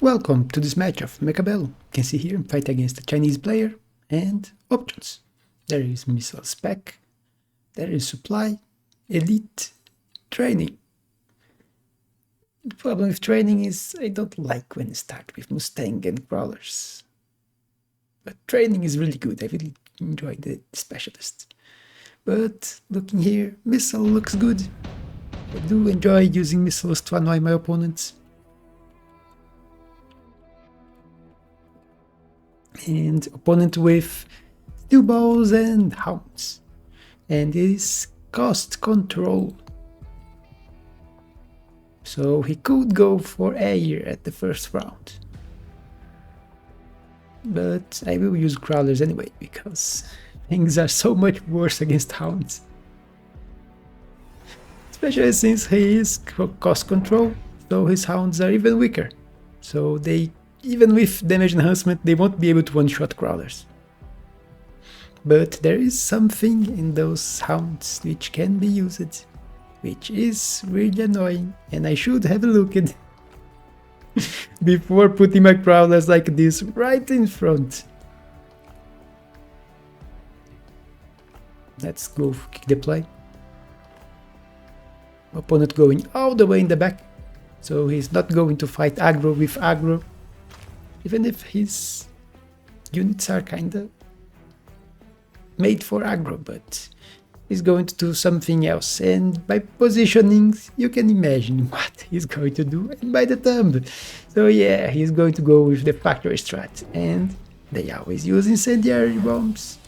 Welcome to this match of Mechabellum. You can see here I'm fighting against a Chinese player and options. There is missile spec, there is supply, elite, training. The problem with training is I don't like when you start with Mustang and crawlers. But training is really good, I really enjoy the specialist. But looking here, missile looks good. I do enjoy using missiles to annoy my opponents. And opponent with steel balls and hounds, and is cost control, so he could go for air at the first round, but I will use crawlers anyway because things are so much worse against hounds, especially since he is cost control, so his hounds are even weaker, so they even with damage enhancement, they won't be able to one-shot crawlers. But there is something in those hounds which can be used, which is really annoying, and I should have a look at before putting my crawlers like this right in front. Let's go for kick deploy. Opponent going all the way in the back, so he's not going to fight aggro with aggro. Even if his units are kinda made for aggro, but he's going to do something else, and by positioning you can imagine what he's going to do, and by the thumb. So yeah, he's going to go with the factory strat, and they always use incendiary bombs,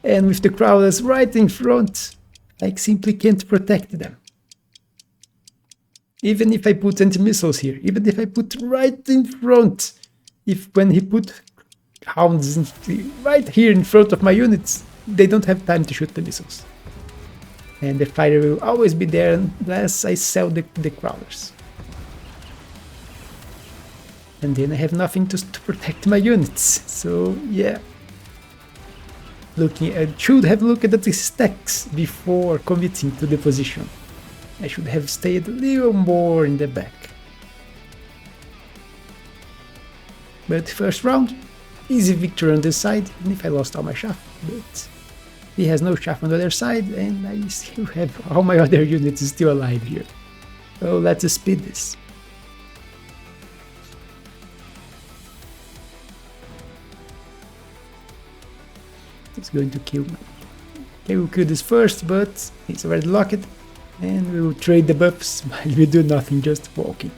and with the crawlers right in front, I simply can't protect them. Even if I put anti-missiles here, even if I put right in front, when he put hounds right here in front of my units, they don't have time to shoot the missiles. And the fire will always be there unless I sell the crawlers. And then I have nothing to protect my units. So yeah. I should have looked at the stacks before committing to the position. I should have stayed a little more in the back. But first round, easy victory on this side, even if I lost all my chaff, but he has no chaff on the other side, and I still have all my other units still alive here. So let's speed this. He's going to kill me. Okay, we'll kill this first, but he's already locked, and we will trade the buffs while we do nothing, just walking.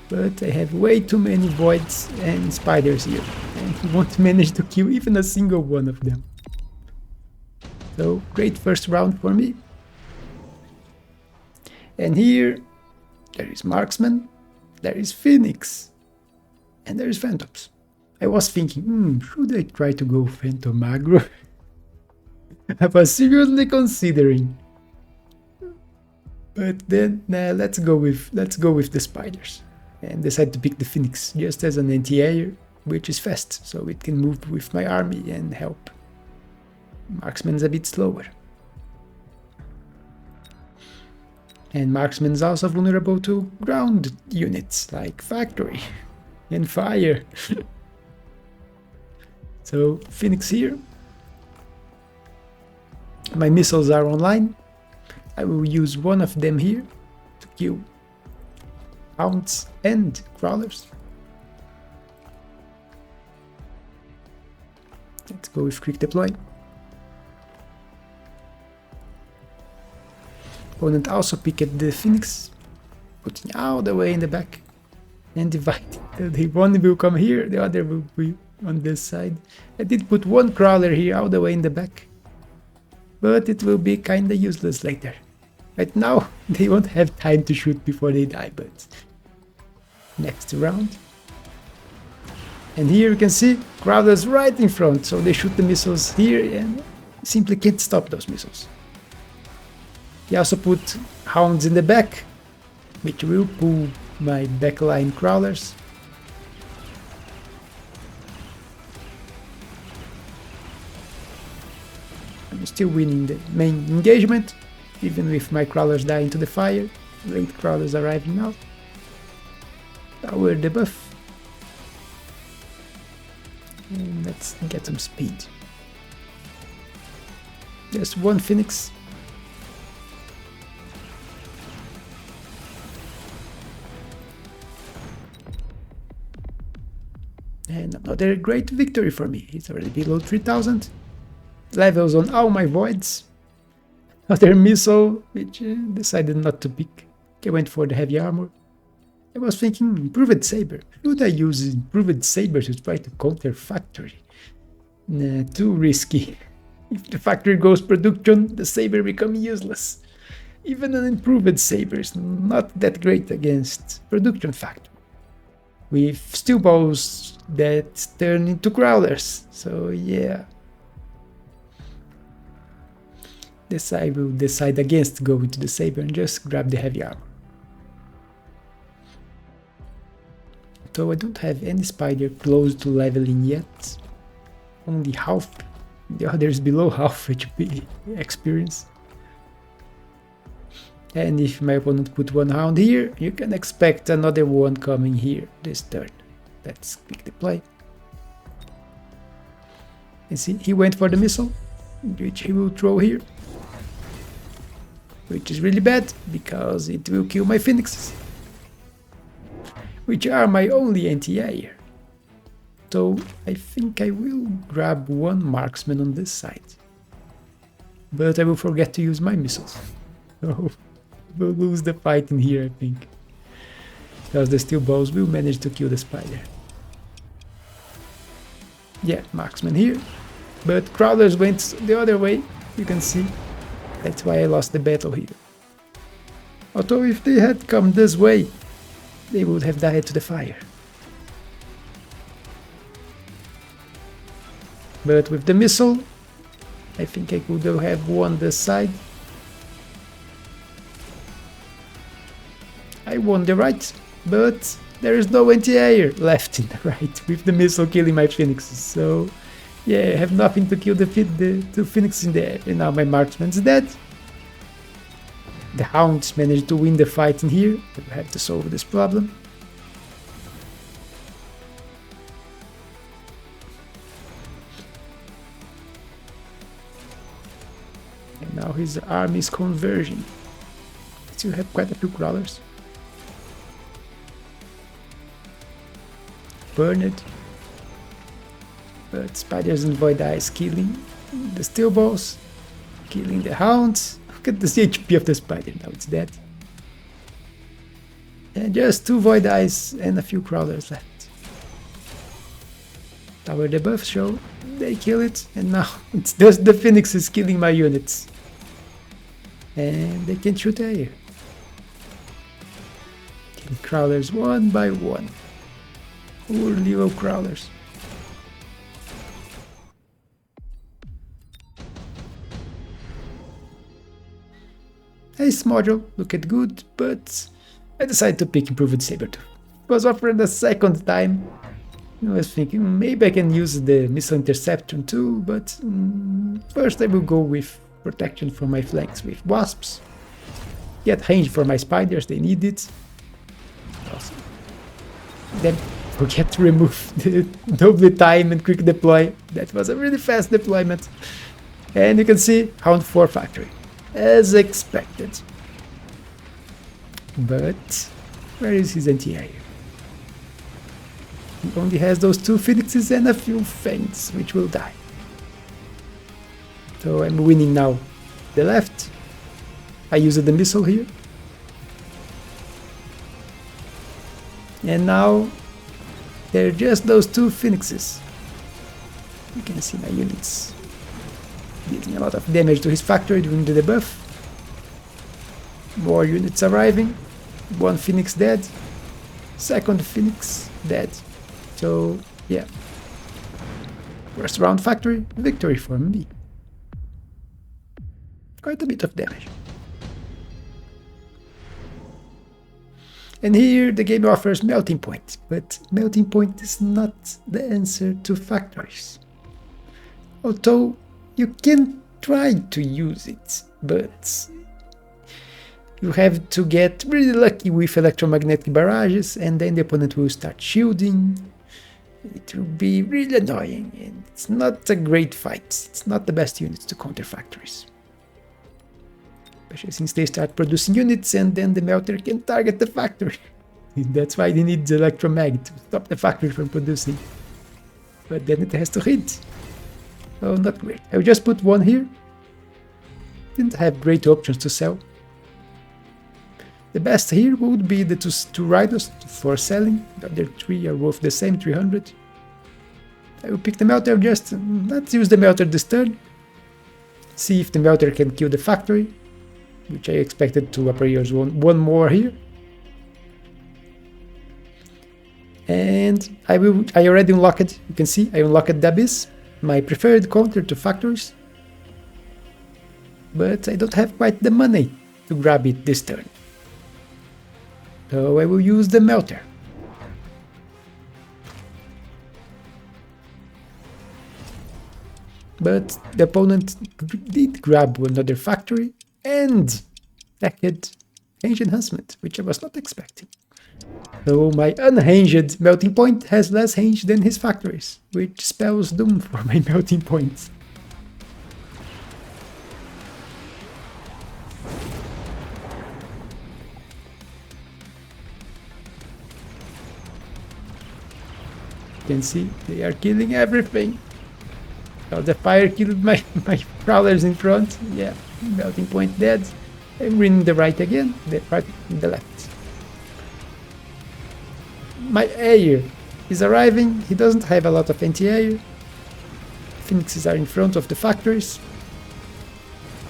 But I have way too many voids and spiders here, and he won't manage to kill even a single one of them. So great first round for me. And here there is marksman, there is phoenix, and there is phantoms. I was thinking, should I try to go phantom aggro? I was seriously considering. But then let's go with the spiders. And decide to pick the Phoenix just as an anti-air, which is fast, so it can move with my army and help. Marksman's a bit slower. And Marksman's also vulnerable to ground units like factory and fire. So Phoenix here. My missiles are online. I will use one of them here to kill Hounds and crawlers. Let's go with quick deploy. Opponent also picked the Phoenix, putting all the way in the back and dividing. The one will come here, the other will be on this side. I did put one crawler here all the way in the back, but it will be kinda useless later. Right now, they won't have time to shoot before they die, but next round. And here you can see crawlers right in front, so they shoot the missiles here and simply can't stop those missiles. He also put hounds in the back, which will pull my backline crawlers. I'm still winning the main engagement, even with my crawlers dying to the fire. Late crawlers arriving now. Power the buff. And let's get some speed. Just one Phoenix. And another great victory for me. It's already below 3000. Levels on all my voids. Another missile, which decided not to pick. I went for the heavy armor. I was thinking, improved saber. Should I use improved saber to try to counter factory? Nah, too risky. If the factory goes production, the saber becomes useless. Even an improved saber is not that great against production factory. With steel balls that turn into crawlers, so yeah. I will decide against going to the saber and just grab the heavy armor. So I don't have any spider close to leveling yet. Only half. The other is below half HP experience. And if my opponent put one hound here, you can expect another one coming here this turn. Let's pick the play. And see, he went for the missile, which he will throw here. Which is really bad, because it will kill my phoenixes. Which are my only anti-air. So I think I will grab one marksman on this side. But I will forget to use my missiles. So we'll lose the fight in here, I think. Because the steel balls will manage to kill the spider. Yeah, marksman here. But crawlers went the other way, you can see. That's why I lost the battle here. Although if they had come this way, they would have died to the fire. But with the missile, I think I could have won this side. I won the right, but there is no anti-air left in the right, with the missile killing my phoenixes. So yeah, I have nothing to kill the two phoenixes in the air, and now my marksman's dead. The Hounds managed to win the fight in here, but I have to solve this problem. And now his army is converging. Still have quite a few crawlers. Burn it. But spiders and void eyes killing the steel balls, killing the hounds. Look at the HP of the spider, now it's dead. And just 2 void eyes and a few crawlers left. Tower debuff show, they kill it, and now it's just the phoenixes killing my units. And they can shoot air. Killing crawlers one by one. Poor little crawlers. Ace module, looked good, but I decided to pick Improved Saber too. It was offered a second time. I was thinking maybe I can use the Missile Interception too, but first I will go with protection from my flanks with wasps. Get range for my spiders, they need it. Awesome. Then forget to remove the double time and quick deploy. That was a really fast deployment. And you can see Hound 4 factory. As expected. But where is his anti-air? He only has those 2 phoenixes and a few feints, which will die. So I'm winning now. The left. I used the missile here. And now there are just those 2 phoenixes. You can see my units dealing a lot of damage to his factory during the debuff. More units arriving. 1 phoenix dead. 2nd phoenix dead. So yeah. First round factory, victory for me. Quite a bit of damage. And here the game offers Melting Point, but Melting Point is not the answer to factories. Although you can try to use it, but You have to get really lucky with electromagnetic barrages, and then the opponent will start shielding. It will be really annoying, and it's not a great fight. It's not the best units to counter factories. Especially since they start producing units, and then the melter can target the factory. That's why they need the electromag to stop the factory from producing. But then it has to hit. Oh, not great. I will just put one here. Didn't have great options to sell. The best here would be the two riders for selling. The other three are worth the same, 300. I will pick the melter just... let's use the melter this turn. See if the melter can kill the factory, which I expected to appear as one more here. And I already unlocked it. You can see I unlocked the Abyss, my preferred counter to factories. But I don't have quite the money to grab it this turn. So I will use the melter. But the opponent did grab another factory and attacked Range Enhancement, which I was not expecting. So my unhinged melting point has less range than his factories, which spells doom for my melting points. You can see they are killing everything. Oh, the fire killed my crawlers in front. Yeah, melting point dead. I'm reading the right again, the right and the left. My air is arriving. He doesn't have a lot of anti-air. Phoenixes are in front of the factories,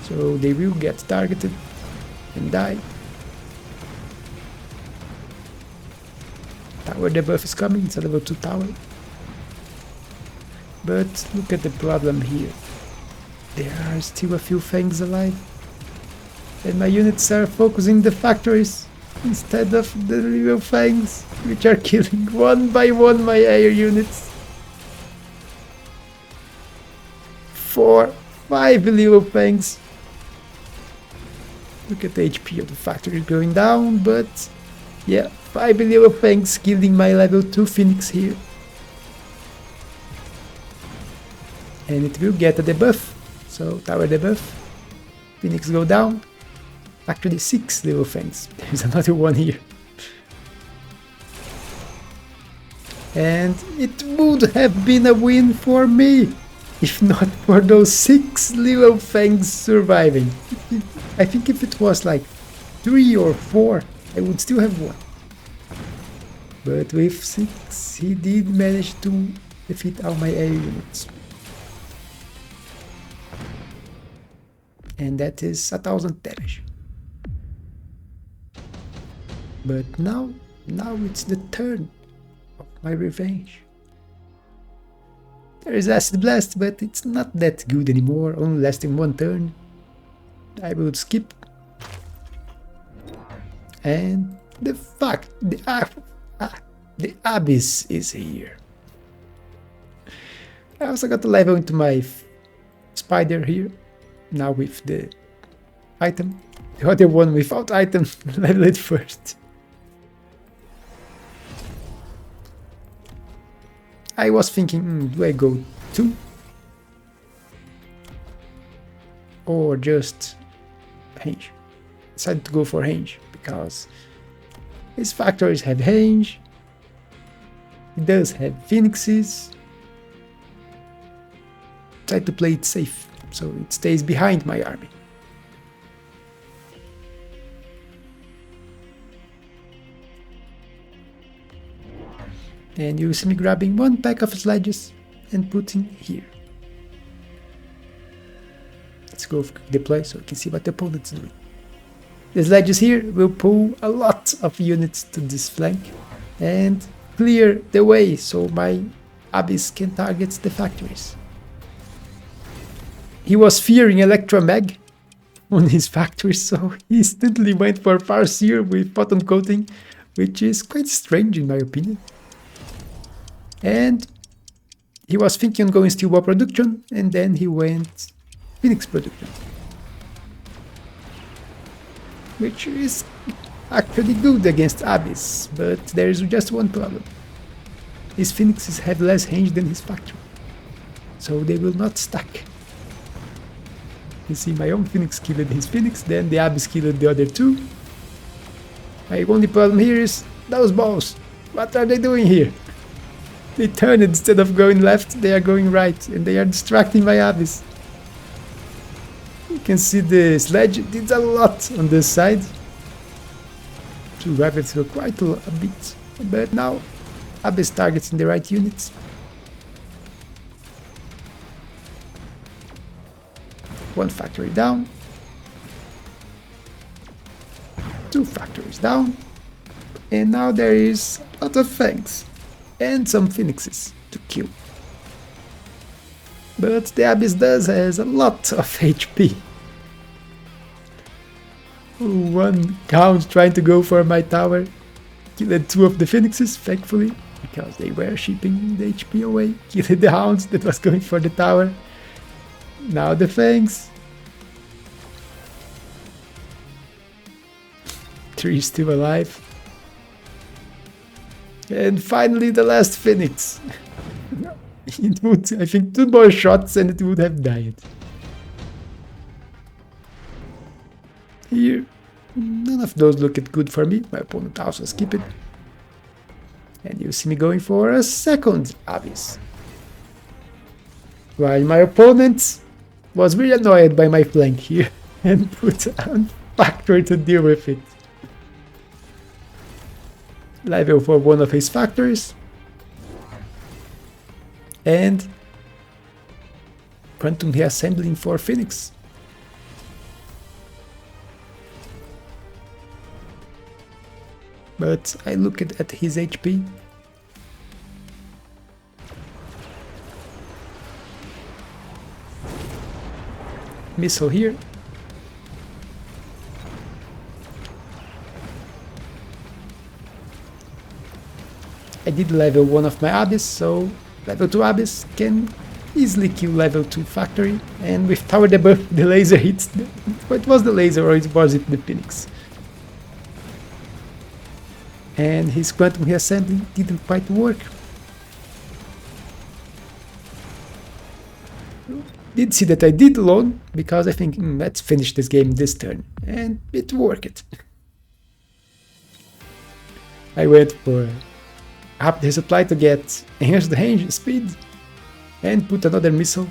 so they will get targeted and die. Tower debuff is coming. It's a level 2 tower. But look at the problem here. There are still a few fangs alive, and my units are focusing the factories instead of the real fangs, which are killing one by one my air units. 4, 5 little fangs. Look at the HP of the factory going down, but yeah, 5 little fangs killing my level 2 Phoenix here. And it will get a debuff, so tower debuff, Phoenix go down, actually 6 little fangs, there's another one here. And it would have been a win for me, if not for those 6 little fangs surviving. I think if it was like 3 or 4, I would still have won. But with 6, he did manage to defeat all my air units. And that is 1000 damage. But now it's the turn of my revenge. There is Acid Blast, but it's not that good anymore, only lasting 1 turn. I will skip. And the Abyss is here. I also got a level into my spider here. Now with the item. The other one without item, level it first. I was thinking, do I go 2? Or just range? Decided to go for range, because his factories have range. He does have phoenixes. Try to play it safe, so it stays behind my army. And you see me grabbing 1 pack of sledges and putting here. Let's go deploy so we can see what the opponent's doing. The sledges here will pull a lot of units to this flank and clear the way so my Abyss can target the factories. He was fearing Electromag on his factory, so he instantly went for Farseer with Photon Coating, which is quite strange in my opinion. And he was thinking on going Steel Ball Production, and then he went Phoenix Production. which is actually good against Abyss, but there's just one problem. His Phoenixes have less range than his factory, so they will not stack. You see, my own Phoenix killed his Phoenix, then the Abyss killed the other two. My only problem here is those balls. What are they doing here? They turn instead of going left, they are going right, and they are distracting my Abyss. You can see the sledge did a lot on this side to drive it through quite a bit, but now Abyss targets in the right units. One factory down, 2 factories down, and now there is a lot of Fangs and some Phoenixes to kill. But the Abyss does has a lot of HP. One Hound trying to go for my tower, killed 2 of the Phoenixes, thankfully, because they were shipping the HP away. Killed the Hounds that was going for the tower. Now the Fangs. 3 still alive. And finally the last Phoenix. It would, I think, 2 more shots and it would have died. Here, none of those looked good for me. My opponent also skipped it. And you see me going for a second Abyss. While my opponent was really annoyed by my flank here and put a factory to deal with it. Level for one of his factories. And quantum reassembling for Phoenix. But I look at his HP. Missile here. I did level 1 of my Abyss, so level 2 Abyss can easily kill level 2 factory, and with tower debuff the laser hits it was the laser or was it the Phoenix. And his quantum reassembly didn't quite work. Did see that I did alone, because I think let's finish this game this turn, and it worked. I went for up the supply to get enhanced range, speed, and put another missile.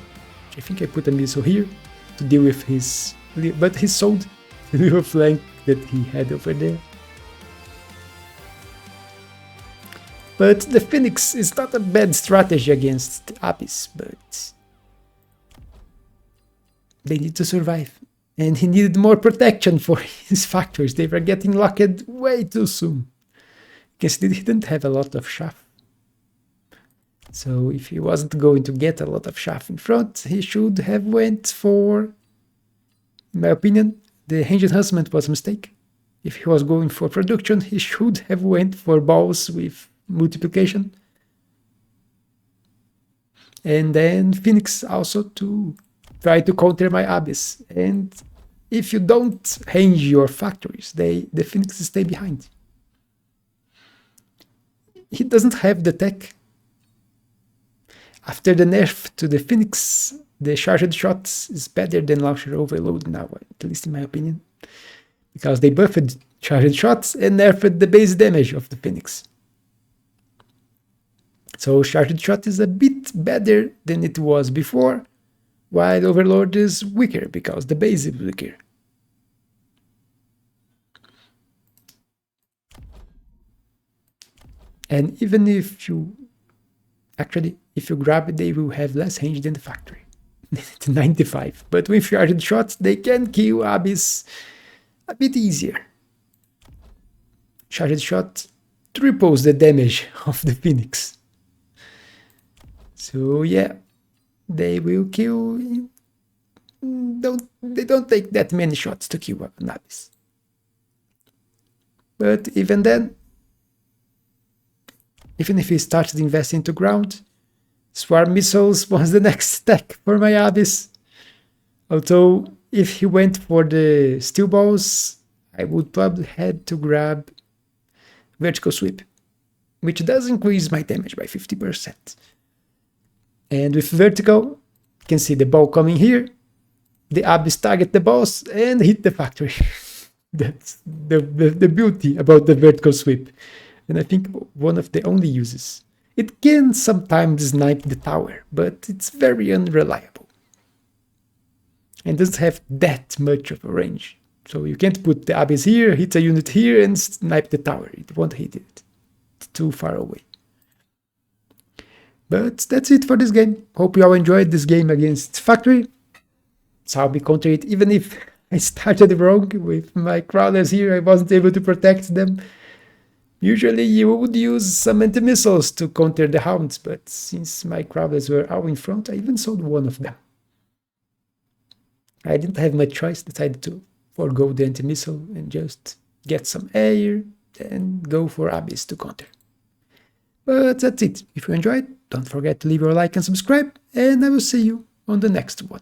I think I put a missile here to deal with his, but he sold the little flank that he had over there. But the Phoenix is not a bad strategy against Abyss, but they need to survive. And he needed more protection for his factories. They were getting locked way too soon. Because he didn't have a lot of chaff. So if he wasn't going to get a lot of chaff in front, he should have went for, in my opinion, the range enhancement was a mistake. If he was going for production, he should have went for balls with multiplication. And then Phoenix also to try to counter my Abyss. And if you don't range your factories, the Phoenixes stay behind. He doesn't have the tech. After the nerf to the Phoenix, the charged shots is better than launcher overload now, at least in my opinion. Because they buffed charged shots and nerfed the base damage of the Phoenix. So charged shot is a bit better than it was before, while overload is weaker because the base is weaker. And even if you, actually, if you grab it, they will have less range than the factory. 95. But with charged shots, they can kill Abyss a bit easier. Charged shot triples the damage of the Phoenix. So yeah, they will kill. They don't take that many shots to kill an Abyss. But even then, even if he started investing into ground, swarm missiles was the next attack for my Abyss. Although if he went for the steel balls, I would probably had to grab vertical sweep, which does increase my damage by 50%. And with vertical, you can see the ball coming here, the abyss target the boss and hit the factory. That's the beauty about the vertical sweep. And I think one of the only uses. It can sometimes snipe the tower, but it's very unreliable. And doesn't have that much of a range. So you can't put the abyss here, hit a unit here and snipe the tower. It won't hit it. It's too far away. But that's it for this game. Hope you all enjoyed this game against Factory. So I'll be countering it, even if I started wrong with my crawlers here, I wasn't able to protect them. Usually you would use some anti-missiles to counter the Hounds, but since my crawlers were all in front, I even sold one of them. I didn't have much choice, decided to forgo the anti-missile and just get some air and go for Abyss to counter. But that's it. If you enjoyed, don't forget to leave your like and subscribe, and I will see you on the next one.